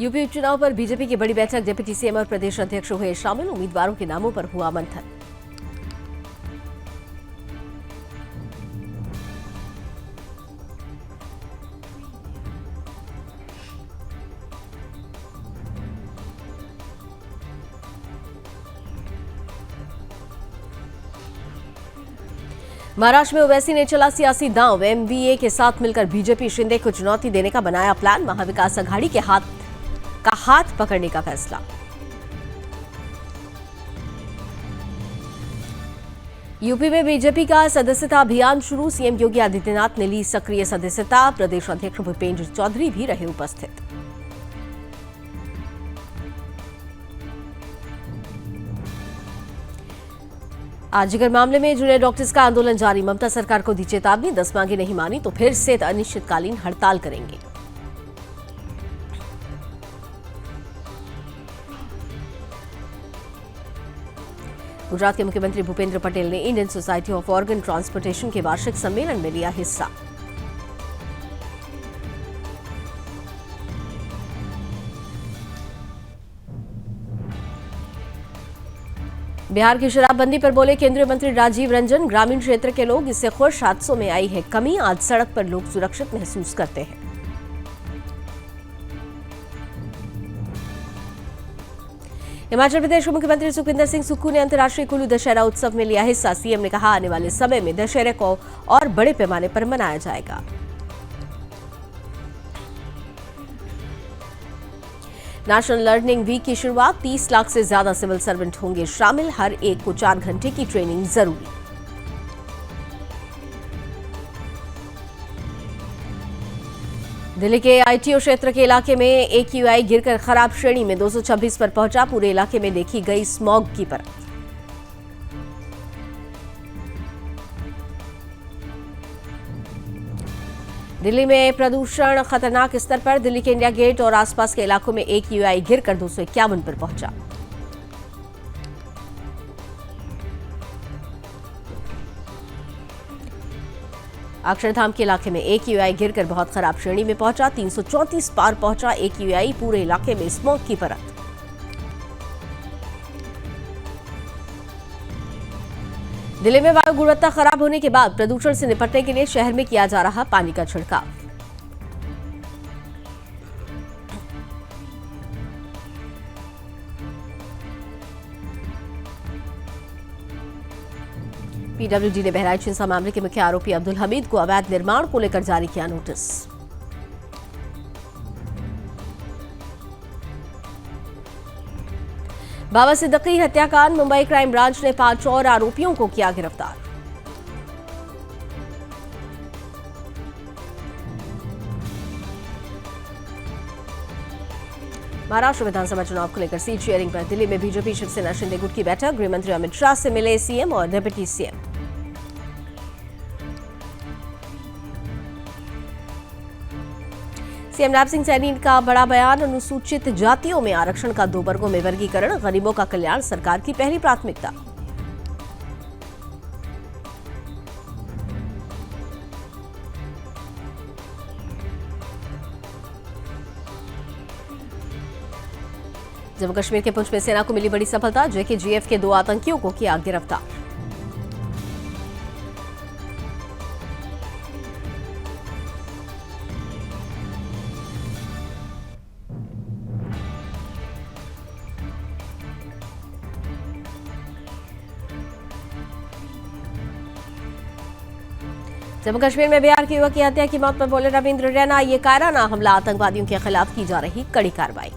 UP उपचुनाव पर BJP की बड़ी बैठक, डिप्टी सीएम और प्रदेश अध्यक्ष हुए शामिल, उम्मीदवारों के नामों पर हुआ मंथन। महाराष्ट्र में ओवैसी ने चला सियासी दांव, एमवीए के साथ मिलकर बीजेपी शिंदे को चुनौती देने का बनाया प्लान, महाविकास अघाड़ी के हाथ पकड़ने का फैसला। यूपी में बीजेपी का सदस्यता अभियान शुरू, सीएम योगी आदित्यनाथ ने ली सक्रिय सदस्यता, प्रदेश अध्यक्ष भूपेंद्र चौधरी भी रहे उपस्थित। आरजीकर मामले में जुड़े डॉक्टर्स का आंदोलन जारी, ममता सरकार को दी चेतावनी, 10 मांगे नहीं मानी तो फिर से अनिश्चितकालीन हड़ताल करेंगे। गुजरात के मुख्यमंत्री भूपेंद्र पटेल ने Indian society of organ transplantation के वार्षिक सम्मेलन में लिया हिस्सा। बिहार की शराबबंदी पर बोले केंद्रीय मंत्री राजीव रंजन, ग्रामीण क्षेत्र के लोग इससे खुश, हादसों में आई है कमी, आज सड़क पर लोग सुरक्षित महसूस करते हैं। हिमाचल प्रदेश के मुख्यमंत्री सुखविंदर सिंह सुक्खू ने अंतर्राष्ट्रीय कुल्लू दशहरा उत्सव में लिया हिस्सा, सीएम ने कहा आने वाले समय में दशहरे को और बड़े पैमाने पर मनाया जाएगा। नेशनल लर्निंग वीक की शुरुआत, 30 लाख से ज्यादा सिविल सर्वेंट होंगे शामिल, हर एक को 4 घंटे की ट्रेनिंग जरूरी। दिल्ली के आईटीओ क्षेत्र के इलाके में एक्यूआई गिरकर खराब श्रेणी में 226 पर पहुंचा, पूरे इलाके में देखी गई स्मॉग की परत। दिल्ली में प्रदूषण खतरनाक स्तर पर, दिल्ली के इंडिया गेट और आसपास के इलाकों में एक्यूआई गिरकर 251 पर पहुंचा। अक्षरधाम के इलाके में एक्यूआई गिरकर बहुत खराब श्रेणी में पहुंचा, 334 पार पहुंचा एक्यूआई, पूरे इलाके में स्मोक की परत। दिल्ली में वायु गुणवत्ता खराब होने के बाद प्रदूषण से निपटने के लिए शहर में किया जा रहा पानी का छिड़काव। पीडब्ल्यूडी ने बहराइच हिंसा मामले के मुख्य आरोपी अब्दुल हमीद को अवैध निर्माण को लेकर जारी किया नोटिस। बाबा सिद्दीकी हत्याकांड, मुंबई क्राइम ब्रांच ने 5 और आरोपियों को किया गिरफ्तार। महाराष्ट्र विधानसभा चुनाव को लेकर सीट शेयरिंग पर दिल्ली में बीजेपी शिवसेना शिंदे गुट की बैठक, गृहमंत्री अमित शाह से मिले सीएम और डिप्टी सीएम। सीएम नैब सिंह सैनी का बड़ा बयान, अनुसूचित जातियों में आरक्षण का 2 वर्गों में वर्गीकरण, गरीबों का कल्याण सरकार की पहली प्राथमिकता। जम्मू कश्मीर के पुंछ में सेना को मिली बड़ी सफलता, जेकेजीएफ के 2 आतंकियों को किया गिरफ्तार। जम्मू कश्मीर में बिहार के युवक की हत्या की मौत पर बोले रविंद्र रैना, ये कायराना हमला, आतंकवादियों के खिलाफ की जा रही कड़ी कार्रवाई।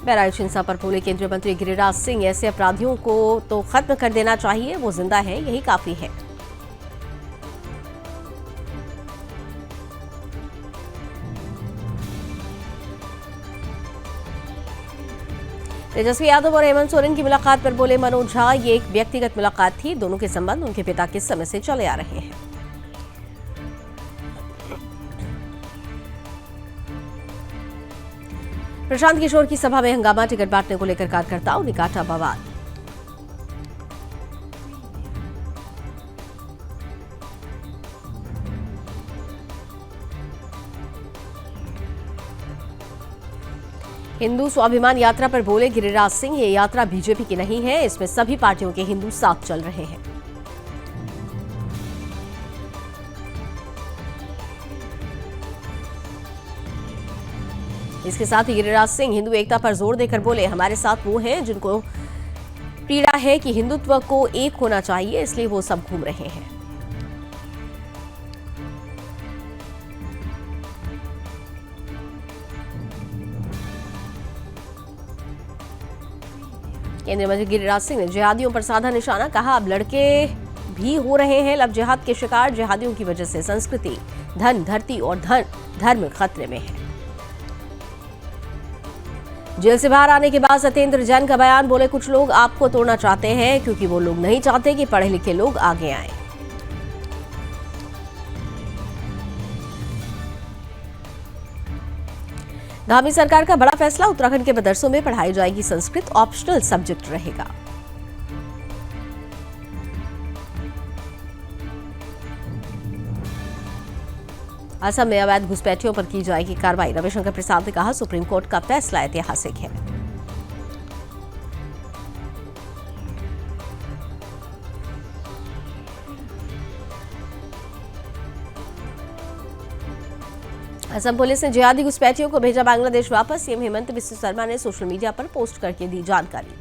बहराइच हिंसा पर बोले केंद्रीय मंत्री गिरिराज सिंह, ऐसे अपराधियों को तो खत्म कर देना चाहिए, वो जिंदा है यही काफी है। तेजस्वी यादव और हेमंत सोरेन की मुलाकात पर बोले मनोज झा, ये एक व्यक्तिगत मुलाकात थी, दोनों के संबंध उनके पिता के समय से चले आ रहे हैं। प्रशांत किशोर की सभा में हंगामा, टिकट बांटने को लेकर कार्यकर्ताओं ने काटा बवाल। हिंदू स्वाभिमान यात्रा पर बोले गिरिराज सिंह, ये यात्रा बीजेपी की नहीं है, इसमें सभी पार्टियों के हिंदू साथ चल रहे हैं। इसके साथ ही गिरिराज सिंह हिंदू एकता पर जोर देकर बोले, हमारे साथ वो हैं जिनको पीड़ा है कि हिंदुत्व को एक होना चाहिए, इसलिए वो सब घूम रहे हैं। केंद्रीय मंत्री गिरिराज सिंह ने जिहादियों पर साधा निशाना, कहा अब लड़के भी हो रहे हैं लव जिहाद के शिकार। जिहादियों की वजह से संस्कृति, धन, धरती और धर्म खतरे में है। जेल से बाहर आने के बाद सत्येंद्र जैन का बयान, बोले कुछ लोग आपको तोड़ना चाहते हैं क्योंकि वो लोग नहीं चाहते कि पढ़े लिखे लोग आगे आए। धामी सरकार का बड़ा फैसला, उत्तराखंड के मदरसों में पढ़ाई जाएगी संस्कृत, ऑप्शनल सब्जेक्ट रहेगा। असम में अवैध घुसपैठियों पर की जाएगी कार्रवाई, रविशंकर प्रसाद ने कहा सुप्रीम कोर्ट का फैसला ऐतिहासिक है। असम पुलिस ने जिहादी घुसपैठियों को भेजा बांग्लादेश वापस, सीएम हेमंत बिस्व शर्मा ने सोशल मीडिया पर पोस्ट करके दी जानकारी।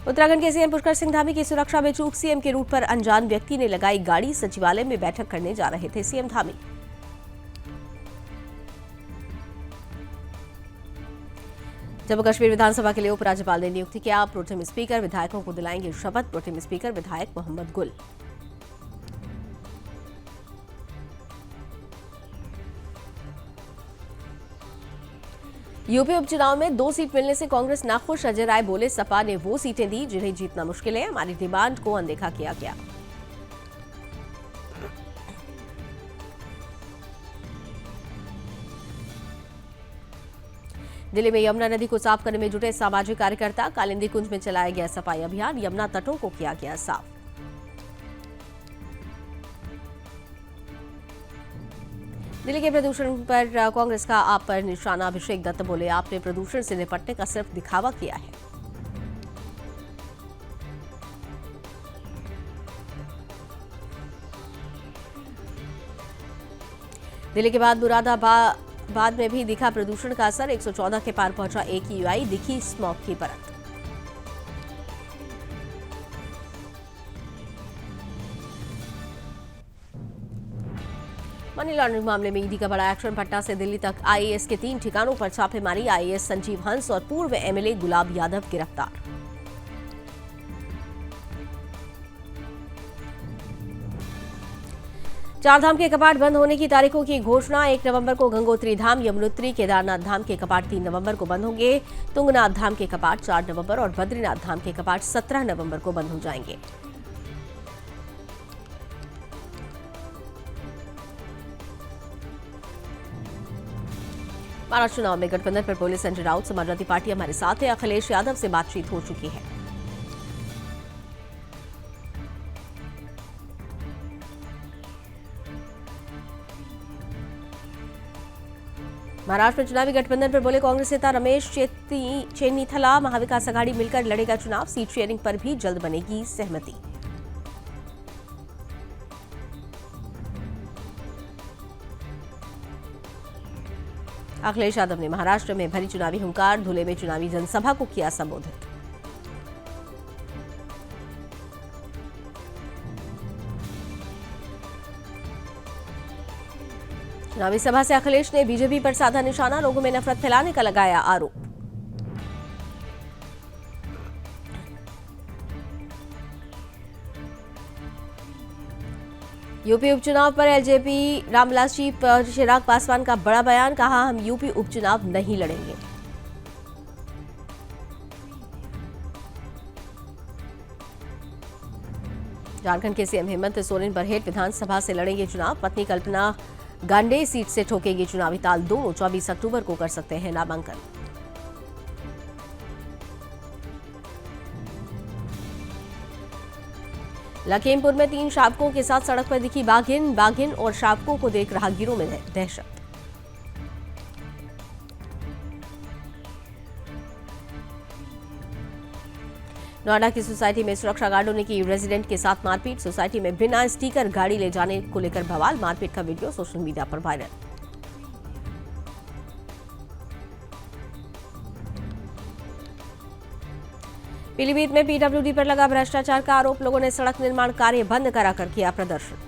उत्तराखंड के सीएम पुष्कर सिंह धामी की सुरक्षा में चूक, सीएम के रूट पर अनजान व्यक्ति ने लगाई गाड़ी, सचिवालय में बैठक करने जा रहे थे सीएम धामी। जम्मू कश्मीर विधानसभा के लिए उपराज्यपाल ने नियुक्ति किया, प्रोटेम स्पीकर विधायकों को दिलाएंगे शपथ, प्रोटेम स्पीकर विधायक मोहम्मद गुल। यूपी उपचुनाव में 2 सीट मिलने से कांग्रेस नाखुश, अजय राय बोले सपा ने वो सीटें दी जिन्हें जीतना मुश्किल है, हमारी डिमांड को अनदेखा किया गया। दिल्ली में यमुना नदी को साफ करने में जुटे सामाजिक कार्यकर्ता, कालिंदी कुंज में चलाया गया सफाई अभियान, यमुना तटों को किया गया साफ। दिल्ली के प्रदूषण पर कांग्रेस का आप पर निशाना, अभिषेक दत्त बोले आपने प्रदूषण से निपटने का सिर्फ दिखावा किया है। दिल्ली के बाद मुरादाबाद में भी दिखा प्रदूषण का असर, 114 के पार पहुंचा AQI, दिखी स्मॉग की परत। मनी लॉन्ड्रिंग मामले में ईडी का बड़ा एक्शन, पटना से दिल्ली तक आईएएस के 3 ठिकानों पर छापेमारी, आईएएस संजीव हंस और पूर्व एमएलए गुलाब यादव गिरफ्तार। चारधाम के कपाट बंद होने की तारीखों की घोषणा, 1 नवंबर को गंगोत्री धाम, यमुनोत्री, केदारनाथ धाम के कपाट 3 नवंबर को बंद होंगे, तुंगनाथ धाम के कपाट 4 नवंबर और बद्रीनाथ धाम के कपाट 17 नवंबर को बंद हो जाएंगे। महाराष्ट्र चुनाव में गठबंधन पर बोले संजय राउत, समाजवादी पार्टी हमारे साथ है, अखिलेश यादव से बातचीत हो चुकी है। महाराष्ट्र में चुनावी गठबंधन पर बोले कांग्रेस नेता रमेश चेन्नीथला, महाविकास आघाड़ी मिलकर लड़ेगा चुनाव, सीट शेयरिंग पर भी जल्द बनेगी सहमति। अखिलेश यादव ने महाराष्ट्र में भरी चुनावी हुंकार, धुले में चुनावी जनसभा को किया संबोधित। चुनावी सभा से अखिलेश ने बीजेपी पर साधा निशाना, लोगों में नफरत फैलाने का लगाया आरोप। यूपी उपचुनाव पर एलजेपी रामविलास जी पर चिराग पासवान का बड़ा बयान, कहा हम यूपी उपचुनाव नहीं लड़ेंगे। झारखंड के सीएम हेमंत सोरेन बरहेट विधानसभा से लड़ेंगे चुनाव, पत्नी कल्पना गांडे सीट से ठोकेंगे चुनावी ताल, दोनों 24 अक्टूबर को कर सकते हैं नामांकन। लखीमपुर में 3 शावकों के साथ सड़क पर दिखी बाघिन और शावकों को देख राहगीरों में दहशत। नोएडा की सोसाइटी में सुरक्षा गार्डों ने की रेजिडेंट के साथ मारपीट। सोसाइटी में बिना स्टिकर गाड़ी ले जाने को लेकर बवाल। मारपीट का वीडियो सोशल मीडिया पर वायरल। पीलीभीत में पीडब्ल्यूडी पर लगा भ्रष्टाचार का आरोप। लोगों ने सड़क निर्माण कार्य बंद कराकर किया प्रदर्शन।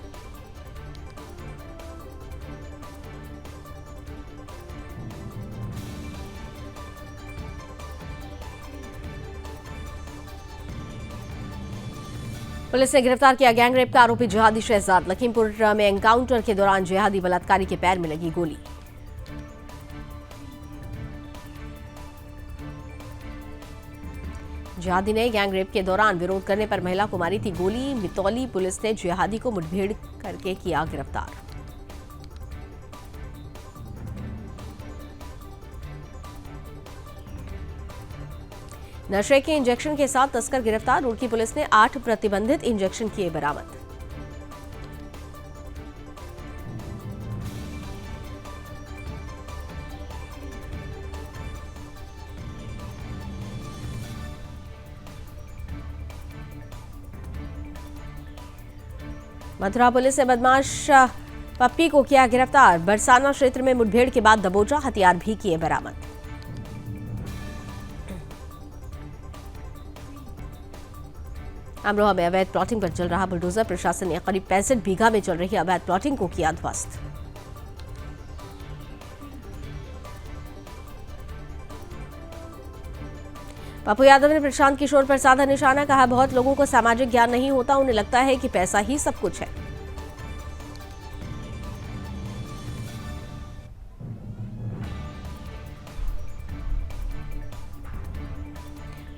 पुलिस ने गिरफ्तार किया गैंगरेप का आरोपी जिहादी शहजाद। लखीमपुर में एनकाउंटर के दौरान जिहादी बलात्कारी के पैर में लगी गोली। जिहादी ने गैंगरेप के दौरान विरोध करने पर महिला को मारी थी गोली। मितौली पुलिस ने जिहादी को मुठभेड़ करके किया गिरफ्तार। नशे के इंजेक्शन के साथ तस्कर गिरफ्तार। रुड़की पुलिस ने 8 प्रतिबंधित इंजेक्शन किए बरामद। मथुरा पुलिस ने बदमाश पप्पी को किया गिरफ्तार। बरसाना क्षेत्र में मुठभेड़ के बाद दबोचा, हथियार भी किए बरामद। अमरोहा में अवैध प्लॉटिंग पर चल रहा बुलडोजर। प्रशासन ने करीब 65 बीघा में चल रही अवैध प्लॉटिंग को किया ध्वस्त। पप्पू यादव ने प्रशांत किशोर पर साधा निशाना। कहा, बहुत लोगों को सामाजिक ज्ञान नहीं होता, उन्हें लगता है कि पैसा ही सब कुछ है।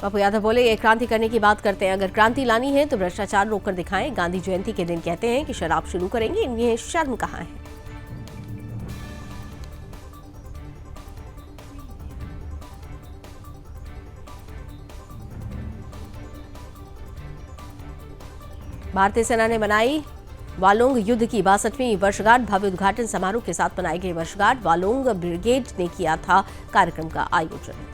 पप्पू यादव बोले, ये क्रांति करने की बात करते हैं, अगर क्रांति लानी है तो भ्रष्टाचार रोककर दिखाएं। गांधी जयंती के दिन कहते हैं कि शराब शुरू करेंगे, इन्हें शर्म कहां है। भारतीय सेना ने मनाई वालोंग युद्ध की 62वीं वर्षगांठ। भव्य उद्घाटन समारोह के साथ मनाई गई वर्षगांठ। वालोंग ब्रिगेड ने किया था कार्यक्रम का आयोजन।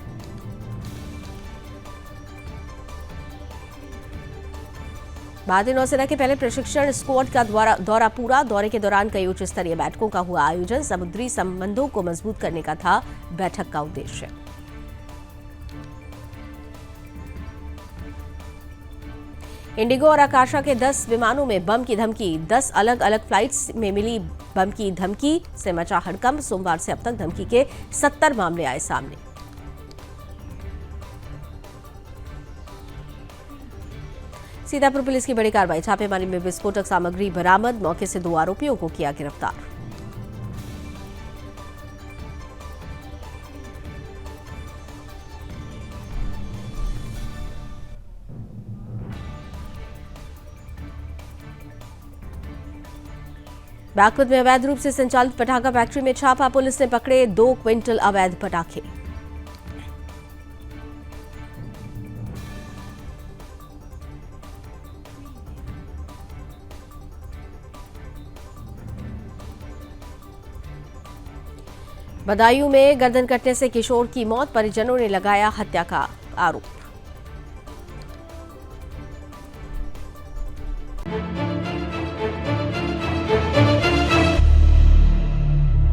भारतीय नौसेना के पहले प्रशिक्षण स्क्वाड का दौरा पूरा। दौरे के दौरान कई उच्च स्तरीय बैठकों का हुआ आयोजन। समुद्री संबंधों को मजबूत करने का था बैठक का उद्देश्य। इंडिगो और आकाशा के 10 विमानों में बम की धमकी। 10 अलग अलग फ्लाइट्स में मिली बम की धमकी से मचा हड़कंप। सोमवार से अब तक धमकी के 70 मामले आए सामने। सीतापुर पुलिस की बड़ी कार्रवाई। छापेमारी में विस्फोटक सामग्री बरामद। मौके से 2 आरोपियों को किया गिरफ्तार। बागपत में अवैध रूप से संचालित पटाखा फैक्ट्री में छापा। पुलिस ने पकड़े 2 क्विंटल अवैध पटाखे। बदायूं में गर्दन कटने से किशोर की मौत। परिजनों ने लगाया हत्या का आरोप।